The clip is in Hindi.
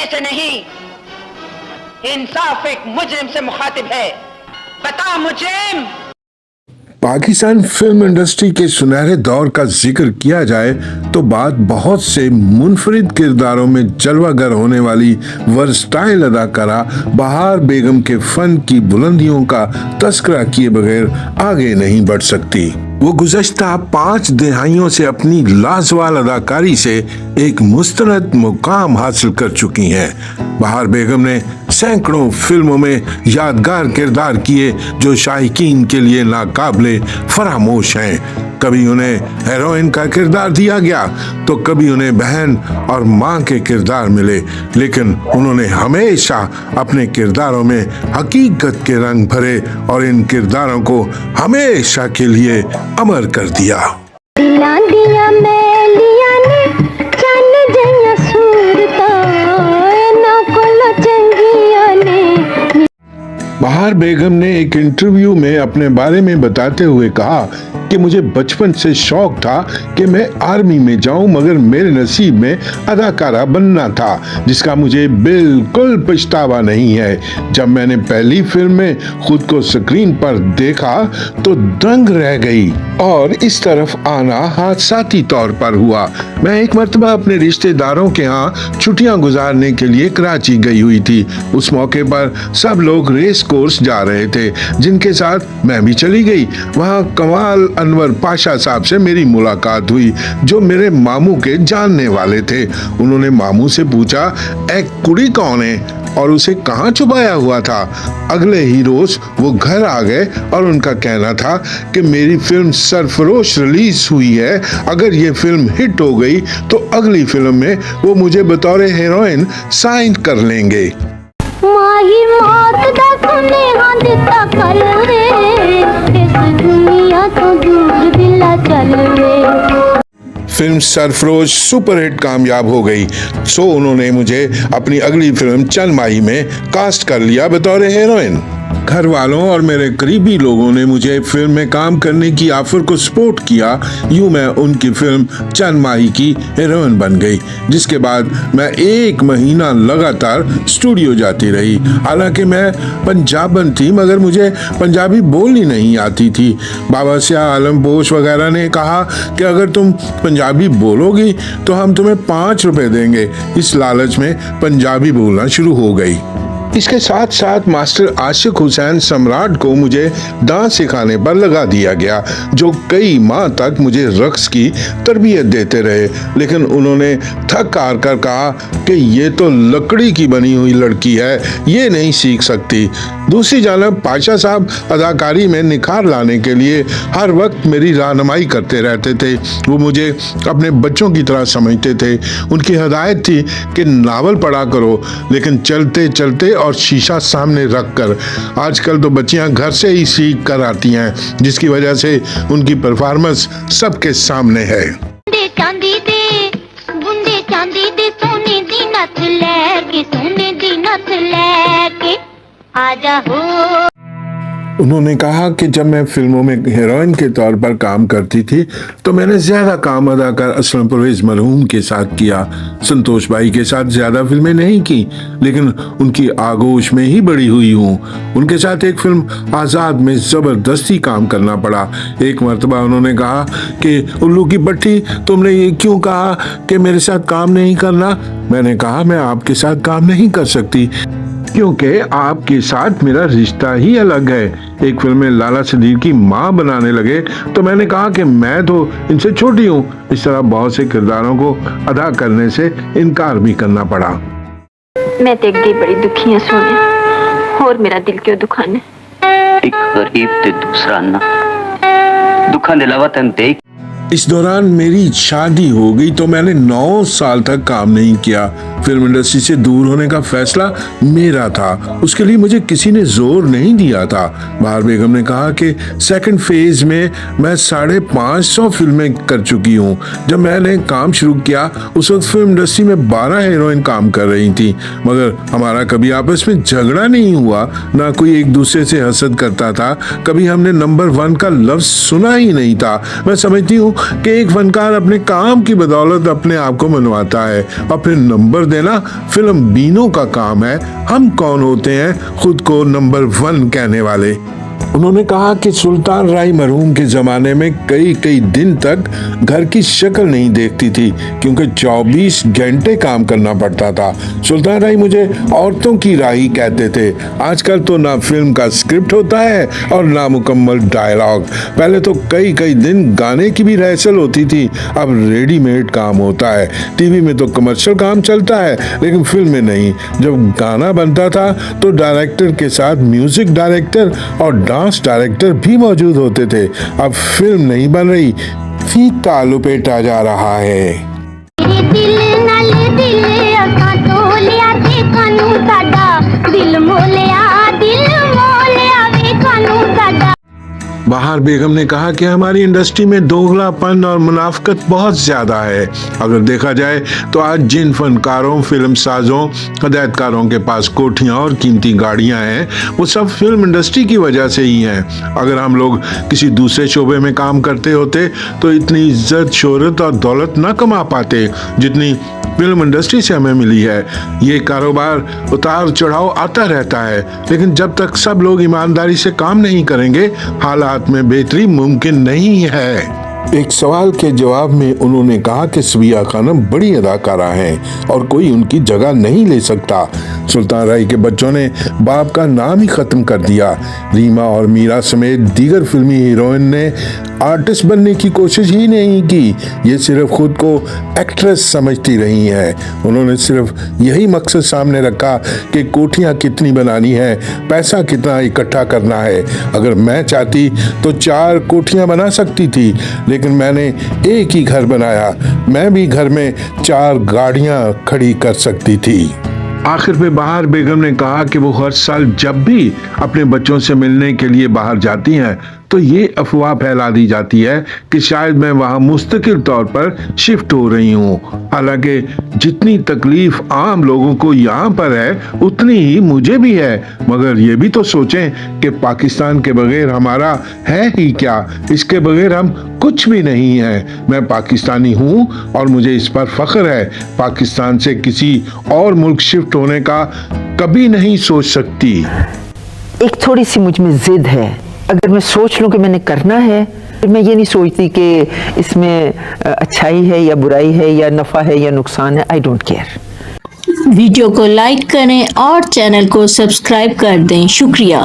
कहने से नहीं, इंसाफ एक मुजरिम से मुखातिब है। बता मुजरिम। पाकिस्तान फिल्म इंडस्ट्री के सुनहरे दौर का जिक्र किया जाए तो बात बहुत से मुनफरिद किरदारों में जलवागर होने वाली वर्सटाइल अदाकारा बहार बेगम के फन की बुलंदियों का तस्करा किए बगैर आगे नहीं बढ़ सकती। वो गुज़श्ता 5 दहाइयों से अपनी लाजवाब अदाकारी से एक मुस्तनद मुकाम हासिल कर चुकी हैं। बहार बेगम ने सैकड़ों फिल्मों में यादगार किरदार किए जो शायकीन के लिए नाकाबिले फरामोश हैं। कभी उन्हें हीरोइन का किरदार दिया गया तो कभी उन्हें बहन और माँ के किरदार मिले, लेकिन उन्होंने हमेशा अपने किरदारों में हकीकत के रंग भरे और इन किरदारों को हमेशा के लिए अमर कर दिया। बहार बेगम ने एक इंटरव्यू में अपने बारे में बताते हुए कहा कि मुझे बचपन से शौक था कि मैं आर्मी में जाऊं, मगर मेरे नसीब में अदाकारा बनना था, जिसका मुझे बिल्कुल पछतावा नहीं है। जब मैंने पहली फिल्म में खुद को स्क्रीन पर देखा तो दंग रह गई और इस तरफ आना हादसाती तौर पर हुआ। मैं एक मर्तबा अपने रिश्तेदारों के यहाँ छुट्टियां गुजारने के लिए कराची गई हुई थी। उस मौके पर सब लोग रेस कोर्स जा रहे थे, जिनके साथ मैं भी चली गई। वहाँ कमाल अनवर पाशा साहब से मेरी मुलाकात हुई, जो मेरे मामू के जानने वाले थे। उन्होंने मामू से पूछा, एक कुड़ी कौन है और उसे कहाँ छुपाया हुआ था। अगले ही रोज वो घर आ गए और उनका कहना था कि मेरी फिल्म सरफरोश रिलीज हुई है, अगर ये फिल्म हिट हो गई तो अगली फिल्म में वो मुझे बतौर हीरोइन साइन कर लेंगे। माही मौत दा सुनेहा दिता कल वे, इस दुनिया तो दूर दिला चल वे। फिल्म सरफरोश सुपरहिट कामयाब हो गई, सो उन्होंने मुझे अपनी अगली फिल्म चंद माही में कास्ट कर लिया बतौर हीरोइन। घर वालों और मेरे करीबी लोगों ने मुझे फिल्म में काम करने की ऑफर को सपोर्ट किया। यूं मैं उनकी फिल्म चंद माही की हीरोइन बन गई, जिसके बाद मैं 1 महीना लगातार स्टूडियो जाती रही। हालांकि मैं पंजाबन थी, मगर मुझे पंजाबी बोलनी नहीं आती थी। बाबा शाह आलम बोश वगैरह ने कहा कि अगर तुम पंजाबी बोलोगी तो हम तुम्हें 5 रुपए देंगे। इस लालच में पंजाबी बोलना शुरू हो गई। इसके साथ साथ मास्टर आशिक हुसैन सम्राट को मुझे डांस सिखाने पर लगा दिया गया, जो कई माह तक मुझे रक्स की तरबियत देते रहे, लेकिन उन्होंने थक हार कर कहा कि ये तो लकड़ी की बनी हुई लड़की है, ये नहीं सीख सकती। दूसरी जानब पाशा साहब अदाकारी में निखार लाने के लिए हर वक्त मेरी रहनुमाई करते रहते थे। वो मुझे अपने बच्चों की तरह समझते थे। उनकी हदायत थी कि नावल पढ़ा करो, लेकिन चलते चलते और शीशा सामने रखकर। आजकल तो बच्चियां घर से ही सीख कर आती हैं, जिसकी वजह से उनकी परफॉर्मेंस सबके सामने है। चांदी दे सोने दी नथ लेके, सोने दी नथ लेके आजा हो। उन्होंने कहा कि जब मैं फिल्मों में हीरोइन के तौर पर काम करती थी तो मैंने ज्यादा काम अदाकार असलम परवेज मरहूम के साथ किया। संतोष भाई के साथ ज्यादा फिल्में नहीं की, लेकिन उनकी आगोश में ही बड़ी हुई हूँ। उनके साथ एक फिल्म आजाद में जबरदस्ती काम करना पड़ा। एक मर्तबा उन्होंने कहा कि उल्लू की भट्टी, तुमने ये क्यों कहा कि मेरे साथ काम नहीं करना। मैंने कहा मैं आपके साथ काम नहीं कर सकती, क्योंकि आपके साथ मेरा रिश्ता ही अलग है। एक फिल्म में लाला सदीर की माँ बनाने लगे तो मैंने कहा कि मैं तो इनसे छोटी हूँ। इस तरह बहुत से किरदारों को अदा करने से इनकार भी करना पड़ा। मैं तो अगे बड़ी दुखी हूँ सोनिया, और मेरा दिल क्यों दुखाने। एक गरीब ते दूसरा ना दुखा दे अलावा तन देख। इस दौरान मेरी शादी हो गई तो मैंने 9 साल तक काम नहीं किया। फिल्म इंडस्ट्री से दूर होने का फैसला मेरा था, उसके लिए मुझे किसी ने जोर नहीं दिया था। बहार बेगम ने कहा कि सेकंड फेज में मैं 550 फिल्में कर चुकी हूँ। जब मैंने काम शुरू किया उस वक्त फिल्म इंडस्ट्री में 12 हीरोइन काम कर रही थी, मगर हमारा कभी आपस में झगड़ा नहीं हुआ, ना कोई एक दूसरे से हसद करता था। कभी हमने नंबर 1 का लफ्ज सुना ही नहीं था। मैं समझती हूँ कि एक फनकार अपने काम की बदौलत अपने आप को मनवाता है और फिर नंबर देना फिल्म बीनों का काम है। हम कौन होते हैं खुद को नंबर 1 कहने वाले। उन्होंने कहा कि सुल्तान राय मरहूम के ज़माने में कई कई दिन तक घर की शक्ल नहीं देखती थी क्योंकि 24 घंटे काम करना पड़ता था। सुल्तान राय मुझे औरतों की राही कहते थे। आजकल तो ना फिल्म का स्क्रिप्ट होता है और ना मुकम्मल डायलॉग। पहले तो कई कई दिन गाने की भी रिहर्सल होती थी, अब रेडीमेड काम होता है। टीवी में तो कमर्शियल काम चलता है लेकिन फिल्म में नहीं। जब गाना बनता था तो डायरेक्टर के साथ म्यूजिक डायरेक्टर और डांस डायरेक्टर भी मौजूद होते थे। अब फिल्म नहीं बन रही, फीता लपेटा जा रहा है। दिल नाल दिल असां तोलिया ते कानू साडा दिल मोलिया वे कानू साडा। बहार बेगम ने कहा कि हमारी इंडस्ट्री में दोगलापन और मुनाफकत बहुत ज्यादा है। अगर देखा जाए तो आज जिन फनकारों, फिल्म साजों, हदायतकारों के पास कोठियां और कीमती गाड़ियां हैं वो सब फिल्म इंडस्ट्री की वजह से ही हैं। अगर हम लोग किसी दूसरे शोबे में काम करते होते तो इतनी इज्जत, शोहरत और दौलत न कमा पाते जितनी फिल्म इंडस्ट्री से हमें मिली है। ये कारोबार उतार चढ़ाव आता रहता है लेकिन जब तक सब लोग ईमानदारी से काम नहीं करेंगे हालात में बेहतरी मुमकिन नहीं है। एक सवाल के जवाब में उन्होंने कहा कि सबिया खानम बड़ी अदाकारा हैं और कोई उनकी जगह नहीं ले सकता। सुल्तान राय के बच्चों ने बाप का नाम ही खत्म कर दिया। रीमा और मीरा समेत दीगर फिल्मी हीरोइन ने आर्टिस्ट बनने की कोशिश ही नहीं की। ये सिर्फ खुद को एक्ट्रेस समझती रही हैं। उन्होंने सिर्फ यही मकसद सामने रखा कि कोठियाँ कितनी बनानी है, पैसा कितना इकट्ठा करना है। अगर मैं चाहती तो 4 कोठियाँ बना सकती थी लेकिन मैंने एक ही घर बनाया। मैं भी घर में 4 गाड़ियाँ खड़ी कर सकती थी। आखिर में बहार बेगम ने कहा कि वो हर साल जब भी अपने बच्चों से मिलने के लिए बाहर जाती हैं तो ये अफवाह फैला दी जाती है कि शायद मैं वहाँ मुस्तकिल तौर पर शिफ्ट हो रही हूँ। हालांकि जितनी तकलीफ आम लोगों को यहाँ पर है उतनी ही मुझे भी है। मगर ये भी तो सोचें कि पाकिस्तान के बगैर हमारा है ही क्या। इसके बगैर हम कुछ भी नहीं है। मैं पाकिस्तानी हूँ और मुझे इस पर फख्र है। पाकिस्तान से किसी और मुल्क शिफ्ट होने का कभी नहीं सोच सकती। एक थोड़ी सी मुझ में जिद है। अगर मैं सोच लूं कि मैंने करना है, मैं ये नहीं सोचती कि इसमें अच्छाई है या बुराई है या नफ़ा है या नुकसान है। I don't care. वीडियो को लाइक करें और चैनल को सब्सक्राइब कर दें। शुक्रिया।